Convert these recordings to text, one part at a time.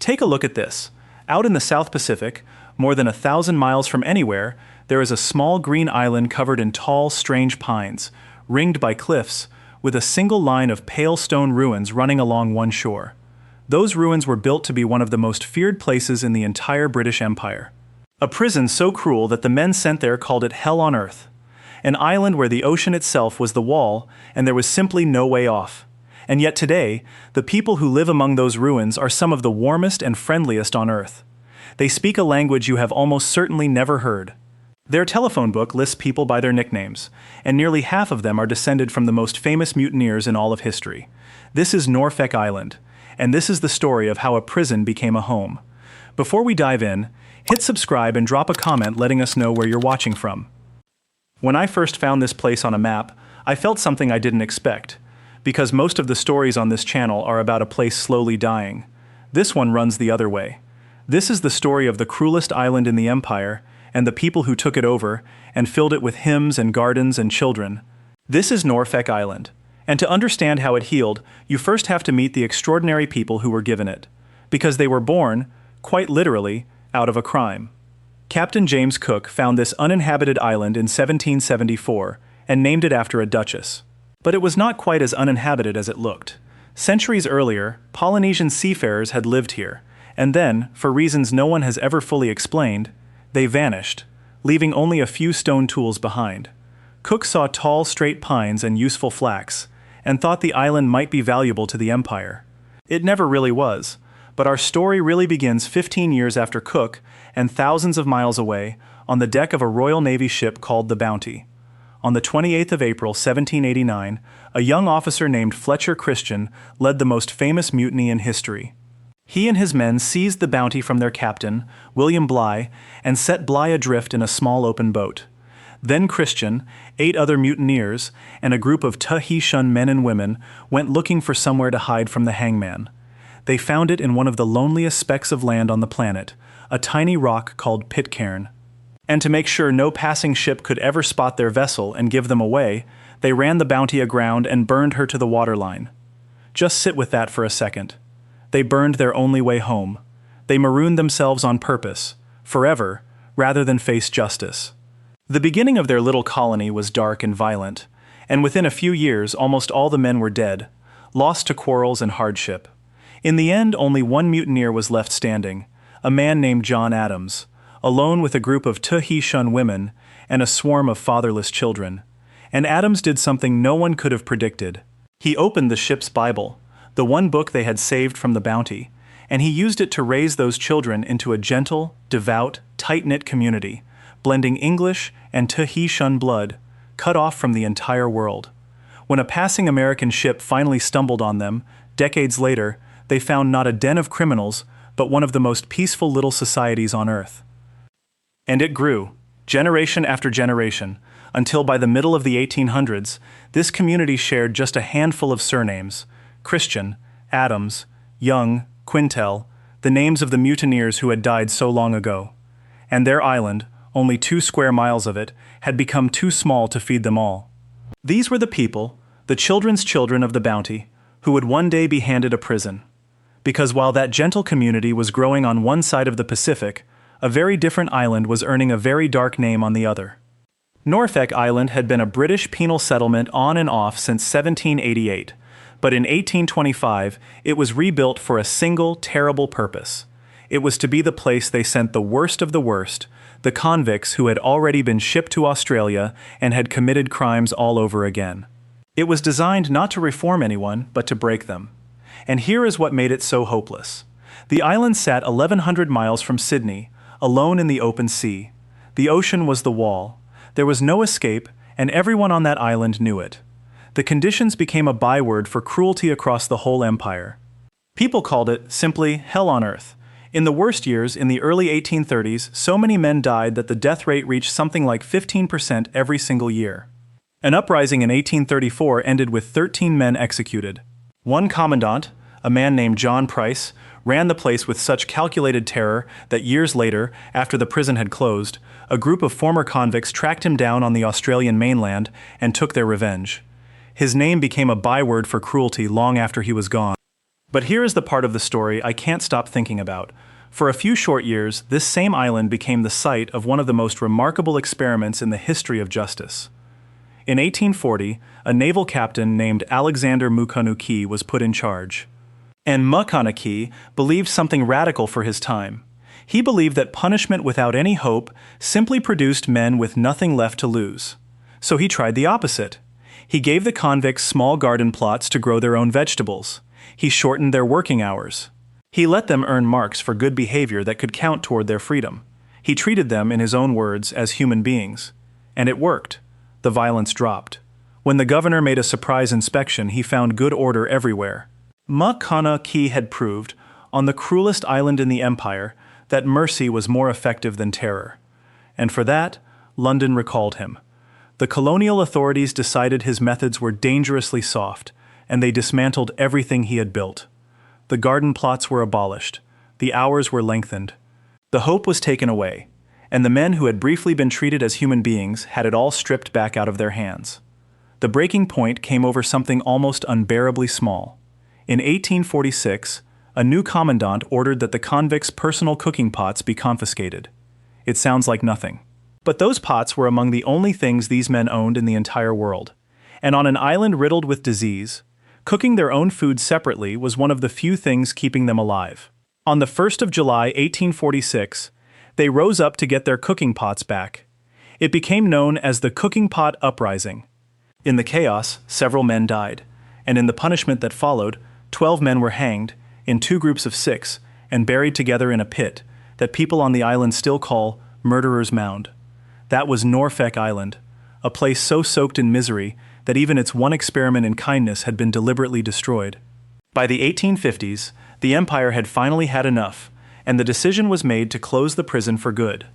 Take a look at this. Out in the South Pacific, more than 1,000 miles from anywhere, there is a small green island covered in tall, strange pines, ringed by cliffs, with a single line of pale stone ruins running along one shore. Those ruins were built to be one of the most feared places in the entire British Empire. A prison so cruel that the men sent there called it Hell on Earth. An island where the ocean itself was the wall, and there was simply no way off. And yet today, the people who live among those ruins are some of the warmest and friendliest on Earth. They speak a language you have almost certainly never heard. Their telephone book lists people by their nicknames, and nearly half of them are descended from the most famous mutineers in all of history. This is Norfolk Island, and this is the story of how a prison became a home. Before we dive in, hit subscribe and drop a comment letting us know where you're watching from. When I first found this place on a map, I felt something I didn't expect, because most of the stories on this channel are about a place slowly dying. This one runs the other way. This is the story of the cruellest island in the empire, and the people who took it over and filled it with hymns and gardens and children. This is Norfolk Island, and to understand how it healed, you first have to meet the extraordinary people who were given it, because they were born, quite literally, out of a crime. Captain James Cook found this uninhabited island in 1774 and named it after a duchess. But it was not quite as uninhabited as it looked. Centuries earlier, Polynesian seafarers had lived here, and then, for reasons no one has ever fully explained, they vanished, leaving only a few stone tools behind. Cook saw tall, straight pines and useful flax, and thought the island might be valuable to the empire. It never really was, but our story really begins 15 years after Cook, and thousands of miles away, on the deck of a Royal Navy ship called the Bounty. On the 28th of April 1789, a young officer named Fletcher Christian led the most famous mutiny in history. He and his men seized the Bounty from their captain, William Bligh, and set Bligh adrift in a small open boat. Then Christian, 8 other mutineers, and a group of Tahitian men and women went looking for somewhere to hide from the hangman. They found it in one of the loneliest specks of land on the planet, a tiny rock called Pitcairn. And to make sure no passing ship could ever spot their vessel and give them away, they ran the Bounty aground and burned her to the waterline. Just sit with that for a second. They burned their only way home. They marooned themselves on purpose, forever, rather than face justice. The beginning of their little colony was dark and violent, and within a few years almost all the men were dead, lost to quarrels and hardship. In the end, only one mutineer was left standing, a man named John Adams, alone with a group of Tahitian women and a swarm of fatherless children. And Adams did something no one could have predicted. He opened the ship's Bible, the one book they had saved from the Bounty, and he used it to raise those children into a gentle, devout, tight-knit community, blending English and Tahitian blood, cut off from the entire world. When a passing American ship finally stumbled on them, decades later, they found not a den of criminals, but one of the most peaceful little societies on Earth. And it grew, generation after generation, until by the middle of the 1800s, this community shared just a handful of surnames: Christian, Adams, Young, Quintel, the names of the mutineers who had died so long ago. And their island, only 2 square miles of it, had become too small to feed them all. These were the people, the children's children of the Bounty, who would one day be handed a prison. Because while that gentle community was growing on one side of the Pacific, a very different island was earning a very dark name on the other. Norfolk Island had been a British penal settlement on and off since 1788, but in 1825 it was rebuilt for a single, terrible purpose. It was to be the place they sent the worst of the worst, the convicts who had already been shipped to Australia and had committed crimes all over again. It was designed not to reform anyone, but to break them. And here is what made it so hopeless. The island sat 1,100 miles from Sydney, alone in the open sea. The ocean was the wall. There was no escape, and everyone on that island knew it. The conditions became a byword for cruelty across the whole empire. People called it simply Hell on Earth. In the worst years, in the early 1830s, so many men died that the death rate reached something like 15% every single year. An uprising in 1834 ended with 13 men executed. One commandant, a man named John Price, ran the place with such calculated terror that years later, after the prison had closed, a group of former convicts tracked him down on the Australian mainland and took their revenge. His name became a byword for cruelty long after he was gone. But here is the part of the story I can't stop thinking about. For a few short years, this same island became the site of one of the most remarkable experiments in the history of justice. In 1840, a naval captain named Alexander Maconochie was put in charge. And Maconochie believed something radical for his time. He believed that punishment without any hope simply produced men with nothing left to lose. So he tried the opposite. He gave the convicts small garden plots to grow their own vegetables. He shortened their working hours. He let them earn marks for good behavior that could count toward their freedom. He treated them, in his own words, as human beings. And it worked. The violence dropped. When the governor made a surprise inspection, he found good order everywhere. Maconochie had proved, on the cruellest island in the empire, that mercy was more effective than terror. And for that, London recalled him. The colonial authorities decided his methods were dangerously soft, and they dismantled everything he had built. The garden plots were abolished. The hours were lengthened. The hope was taken away, and the men who had briefly been treated as human beings had it all stripped back out of their hands. The breaking point came over something almost unbearably small. In 1846, a new commandant ordered that the convicts' personal cooking pots be confiscated. It sounds like nothing. But those pots were among the only things these men owned in the entire world. And on an island riddled with disease, cooking their own food separately was one of the few things keeping them alive. On the 1st of July, 1846, they rose up to get their cooking pots back. It became known as the cooking pot uprising. In the chaos, several men died, and in the punishment that followed, 12 men were hanged, in 2 groups of 6, and buried together in a pit that people on the island still call Murderer's Mound. That was Norfolk Island, a place so soaked in misery that even its one experiment in kindness had been deliberately destroyed. By the 1850s, the empire had finally had enough, and the decision was made to close the prison for good.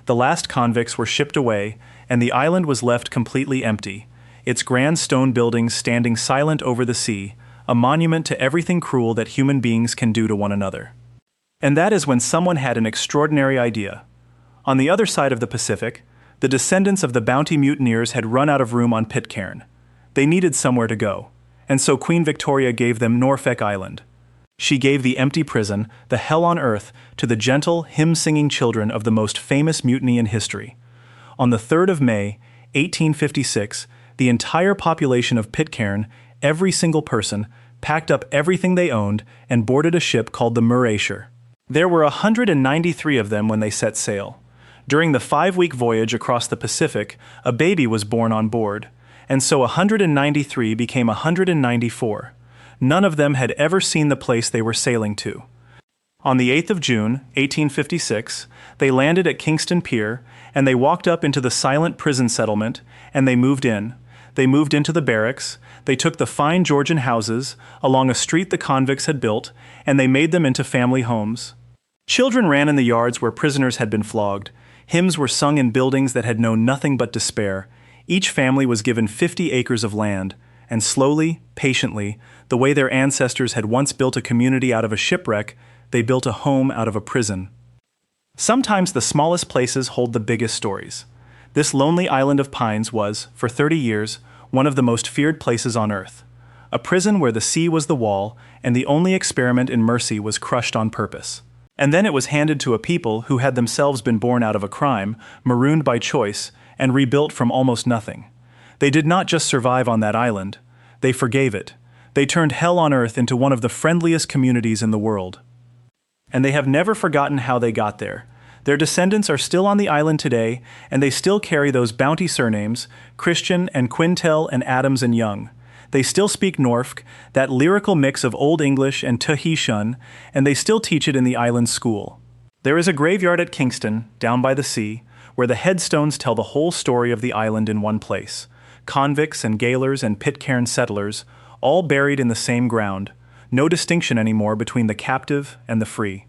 The last convicts were shipped away, and the island was left completely empty, its grand stone buildings standing silent over the sea, a monument to everything cruel that human beings can do to one another. And that is when someone had an extraordinary idea. On the other side of the Pacific, the descendants of the bounty mutineers had run out of room on Pitcairn. They needed somewhere to go, and so Queen Victoria gave them Norfolk Island. She gave the empty prison, the hell on earth, to the gentle, hymn-singing children of the most famous mutiny in history. On the 3rd of May, 1856, the entire population of Pitcairn, every single person, packed up everything they owned and boarded a ship called the Marooned. There were 193 of them when they set sail. During the 5-week voyage across the Pacific, a baby was born on board, and so 193 became 194. None of them had ever seen the place they were sailing to. On the 8th of June, 1856, they landed at Kingston Pier, and they walked up into the silent prison settlement, and they moved in. They moved into the barracks, they took the fine Georgian houses along a street the convicts had built, and they made them into family homes. Children ran in the yards where prisoners had been flogged. Hymns were sung in buildings that had known nothing but despair. Each family was given 50 acres of land, and slowly, patiently, the way their ancestors had once built a community out of a shipwreck, they built a home out of a prison. Sometimes the smallest places hold the biggest stories. This lonely island of pines was, for 30 years, one of the most feared places on earth. A prison where the sea was the wall, and the only experiment in mercy was crushed on purpose. And then it was handed to a people who had themselves been born out of a crime, marooned by choice, and rebuilt from almost nothing. They did not just survive on that island, they forgave it. They turned hell on earth into one of the friendliest communities in the world. And they have never forgotten how they got there. Their descendants are still on the island today, and they still carry those bounty surnames, Christian and Quintel and Adams and Young. They still speak Norfolk, that lyrical mix of Old English and Tahitian, and they still teach it in the island school. There is a graveyard at Kingston, down by the sea, where the headstones tell the whole story of the island in one place. Convicts and gaolers and Pitcairn settlers, all buried in the same ground. No distinction anymore between the captive and the free.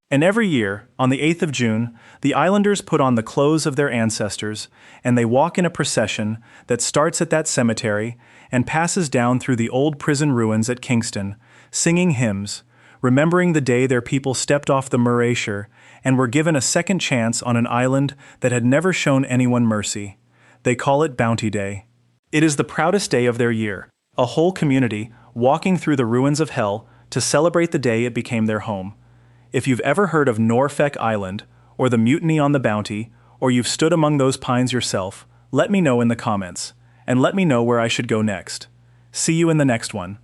And every year, on the 8th of June, the islanders put on the clothes of their ancestors, and they walk in a procession that starts at that cemetery and passes down through the old prison ruins at Kingston, singing hymns, remembering the day their people stepped off the Marooned and were given a second chance on an island that had never shown anyone mercy. They call it Bounty Day. It is the proudest day of their year, a whole community walking through the ruins of hell, to celebrate the day it became their home. If you've ever heard of Norfolk Island, or the mutiny on the Bounty, or you've stood among those pines yourself, let me know in the comments, and let me know where I should go next. See you in the next one.